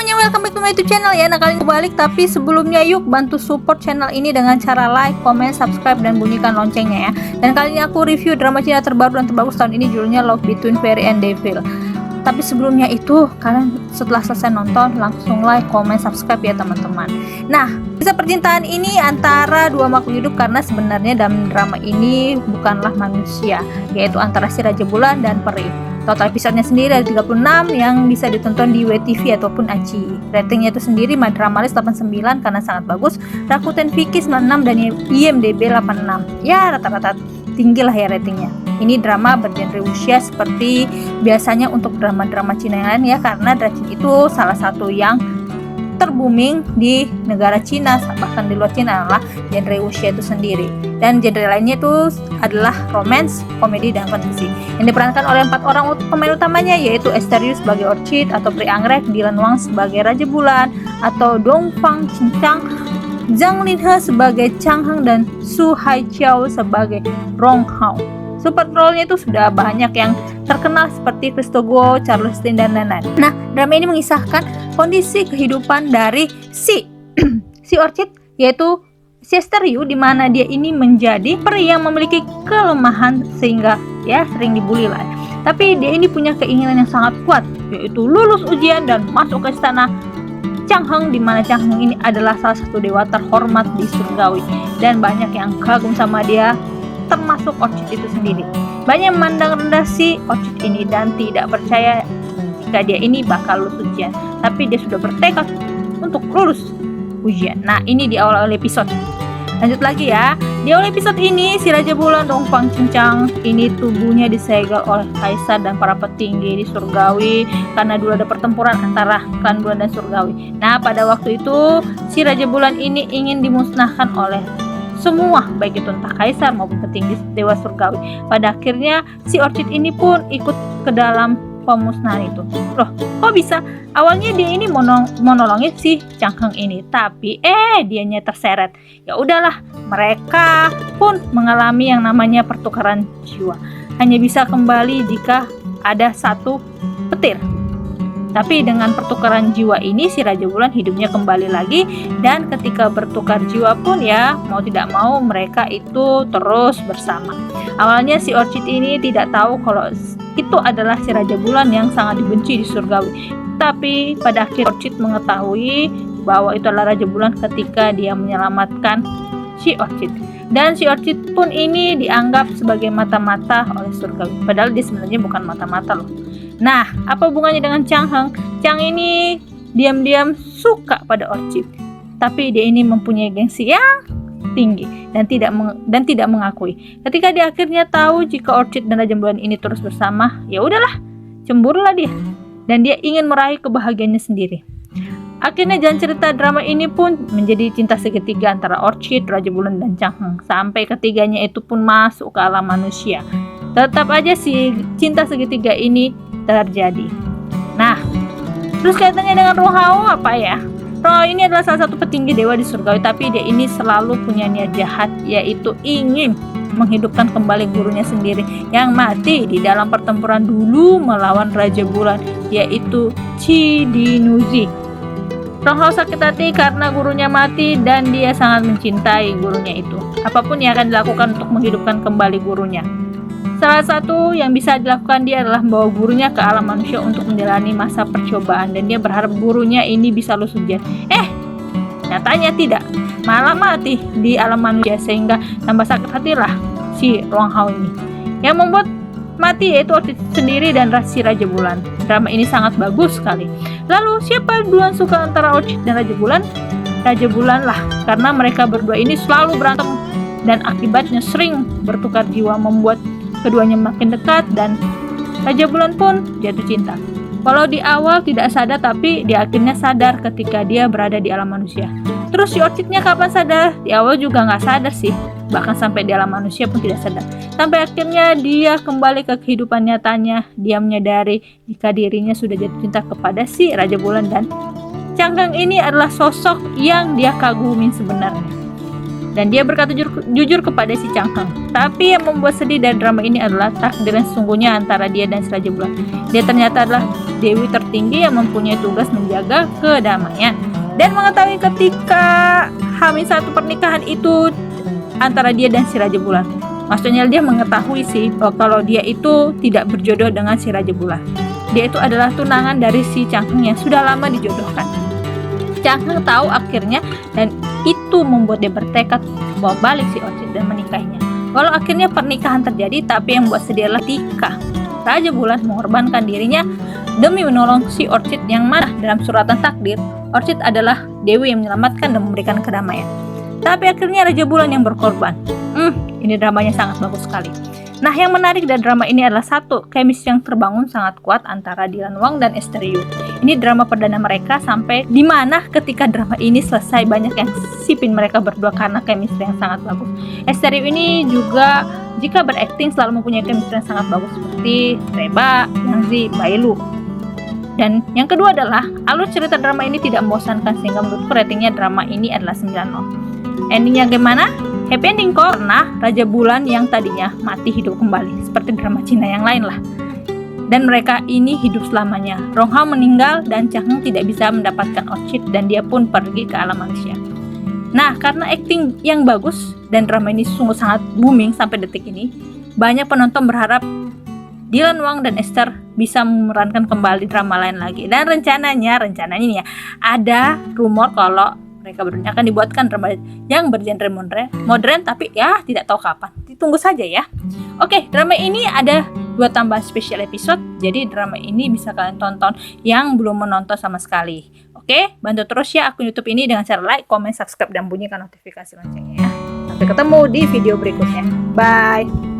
semuanya, welcome back to my YouTube channel ya. Nah, kali ini balik, tapi sebelumnya yuk bantu support channel ini dengan cara like, comment, subscribe, dan bunyikan loncengnya ya. Dan kali ini aku review drama Cina terbaru dan terbagus tahun ini, judulnya Love Between Fairy and Devil. Tapi sebelumnya itu, kalian setelah selesai nonton langsung like, comment, subscribe ya teman-teman. Nah, kisah percintaan ini antara dua makhluk hidup, karena sebenarnya dalam drama ini bukanlah manusia, yaitu antara si Raja Bulan dan peri. Total episodenya sendiri ada 36 yang bisa ditonton di WeTV ataupun ACI. Ratingnya itu sendiri Madramalis 89 karena sangat bagus, Rakuten Viki 96, dan IMDb 86. Ya rata-rata tinggi lah ya ratingnya. Ini drama bergenre wuxia seperti biasanya untuk drama-drama Cina yang lain ya, karena drama itu salah satu yang terbooming di negara Cina, bahkan di luar Cina adalah genre wuxia itu sendiri. Dan genre lainnya itu adalah romance, komedi, dan fantasi. Yang diperankan oleh 4 orang pemain utamanya, yaitu Esther Yu sebagai Orchid atau Pri Anggrek, Dylan Wang sebagai Raja Bulan atau Dong Fang Cincang, Zhang Linhe sebagai Chang Heng, dan Su Haiqiao sebagai Rong Hao. Support role-nya itu sudah banyak yang terkenal seperti Christo Guo, Charles Tin, dan lain-lain. Nah, drama ini mengisahkan kondisi kehidupan dari si Orchid, yaitu si Esther Yu, di mana dia ini menjadi peri yang memiliki kelemahan sehingga ya sering dibully lah. Tapi dia ini punya keinginan yang sangat kuat, yaitu lulus ujian dan masuk ke istana Chang Heng, di mana Chang Heng ini adalah salah satu dewa terhormat di surgawi, dan banyak yang kagum sama dia, termasuk Orchid itu sendiri. Banyak memandang rendah si Orchid ini dan tidak percaya jika dia ini bakal lulus ujian, tapi dia sudah bertekad untuk lulus ujian. Nah, ini di awal-awal episode. Lanjut lagi ya. Di awal episode ini, si Raja Bulan Dong Fang Cincang ini tubuhnya disegel oleh kaisar dan para petinggi di surgawi karena dulu ada pertempuran antara klan Bulan dan surgawi. Nah, pada waktu itu si Raja Bulan ini ingin dimusnahkan oleh semua, baik itu entah kaisar maupun petinggi dewa surgawi. Pada akhirnya si Orchid ini pun ikut ke dalam pemusnahan itu. Loh, kok bisa? Awalnya dia ini mau nolongin si Chang Heng ini, tapi dianya terseret. Ya udahlah, mereka pun mengalami yang namanya pertukaran jiwa. Hanya bisa kembali jika ada satu petir. Tapi dengan pertukaran jiwa ini, si Raja Bulan hidupnya kembali lagi, dan ketika bertukar jiwa pun ya mau tidak mau mereka itu terus bersama. Awalnya si Orchid ini tidak tahu kalau itu adalah si Raja Bulan yang sangat dibenci di surgawi. Tapi pada akhir Orchid mengetahui bahwa itu adalah Raja Bulan ketika dia menyelamatkan si Orchid. Dan si Orchid pun ini dianggap sebagai mata-mata oleh surgawi, padahal dia sebenarnya bukan mata-mata loh. Nah, apa hubungannya dengan Chang Heng? Chang ini diam-diam suka pada Orchid, tapi dia ini mempunyai gengsi yang tinggi dan tidak mengakui. Ketika dia akhirnya tahu jika Orchid dan Raja Bulan ini terus bersama, ya udahlah, cemburulah dia, dan dia ingin meraih kebahagiaannya sendiri. Akhirnya jalan cerita drama ini pun menjadi cinta segitiga antara Orchid, Raja Bulan, dan Chang Heng, sampai ketiganya itu pun masuk ke alam manusia. Tetap aja si cinta segitiga ini terjadi. Nah, terus kaitannya dengan Rong Hao apa ya? Rong Hao ini adalah salah satu petinggi dewa di surgawi, tapi dia ini selalu punya niat jahat, yaitu ingin menghidupkan kembali gurunya sendiri yang mati di dalam pertempuran dulu melawan Raja Bulan, yaitu Chi Dinuzi. Rong Hao sakit hati karena gurunya mati dan dia sangat mencintai gurunya itu. Apapun yang akan dilakukan untuk menghidupkan kembali gurunya. Salah satu yang bisa dilakukan dia adalah membawa gurunya ke alam manusia untuk menjalani masa percobaan, dan dia berharap gurunya ini bisa lulus ujian. Nyatanya tidak, malah mati di alam manusia, sehingga tambah sakit hatilah si Rong Hao ini. Yang membuat mati yaitu Orchid sendiri dan si Raja Bulan. Drama ini sangat bagus sekali. Lalu siapa duluan suka antara Orchid dan Raja Bulan? Raja Bulan lah, karena mereka berdua ini selalu berantem dan akibatnya sering bertukar jiwa, membuat keduanya makin dekat, dan Raja Bulan pun jatuh cinta. Walau di awal tidak sadar, tapi di akhirnya sadar ketika dia berada di alam manusia. Terus si Orchidnya kapan sadar? Di awal juga nggak sadar sih, bahkan sampai di alam manusia pun tidak sadar. Sampai akhirnya dia kembali ke kehidupan nyatanya. Dia menyadari jika dirinya sudah jatuh cinta kepada si Raja Bulan, dan Chang Heng ini adalah sosok yang dia kagumin sebenarnya. dan dia berkata jujur kepada si Chang Heng. Tapi yang membuat sedih dari drama ini adalah takdir yang sesungguhnya antara dia dan si Raja Bulan. Dia ternyata adalah dewi tertinggi yang mempunyai tugas menjaga kedamaian dan mengetahui ketika H-1 pernikahan itu antara dia dan si Raja Bulan. Maksudnya dia mengetahui sih kalau dia itu tidak berjodoh dengan si Raja Bulan. Dia itu adalah tunangan dari si Chang Heng yang sudah lama dijodohkan. Chang Heng tahu akhirnya dan itu membuat dia bertekad bawa balik si Orchid dan menikahinya. Walau akhirnya pernikahan terjadi, tapi yang membuat sedih adalah ketika Raja Bulan mengorbankan dirinya demi menolong si Orchid, yang mana dalam suratan takdir Orchid adalah dewi yang menyelamatkan dan memberikan kedamaian. Tapi akhirnya Raja Bulan yang berkorban. Ini dramanya sangat bagus sekali. Nah, yang menarik dari drama ini adalah satu, chemistry yang terbangun sangat kuat antara Dylan Wang dan Esther Yu. Ini drama perdana mereka sampai dimana ketika drama ini selesai banyak yang sipin mereka berdua karena chemistry yang sangat bagus. Esther Yu ini juga jika berakting selalu mempunyai chemistry yang sangat bagus seperti Reba, Yangzi, Bailu. Dan yang kedua adalah alur cerita drama ini tidak membosankan sehingga menurutku ratingnya drama ini adalah 9. Endingnya gimana? Happy ending kok, karena Raja Bulan yang tadinya mati hidup kembali seperti drama Cina yang lain lah. Dan mereka ini hidup selamanya. Rong Hao meninggal dan Chang Heng tidak bisa mendapatkan Orchid dan dia pun pergi ke alam manusia. Nah, karena acting yang bagus dan drama ini sungguh sangat booming sampai detik ini, banyak penonton berharap Dylan Wang dan Esther bisa memerankan kembali drama lain lagi. Dan rencananya nih ya, ada rumor kalau mereka berdua akan dibuatkan drama yang bergenre modern, tapi ya tidak tahu kapan. Ditunggu saja ya. Oke, drama ini ada 2 tambahan special episode. Jadi drama ini bisa kalian tonton yang belum menonton sama sekali. Oke, bantu terus ya akun YouTube ini dengan cara like, comment, subscribe, dan bunyikan notifikasi loncengnya ya. Sampai ketemu di video berikutnya. Bye.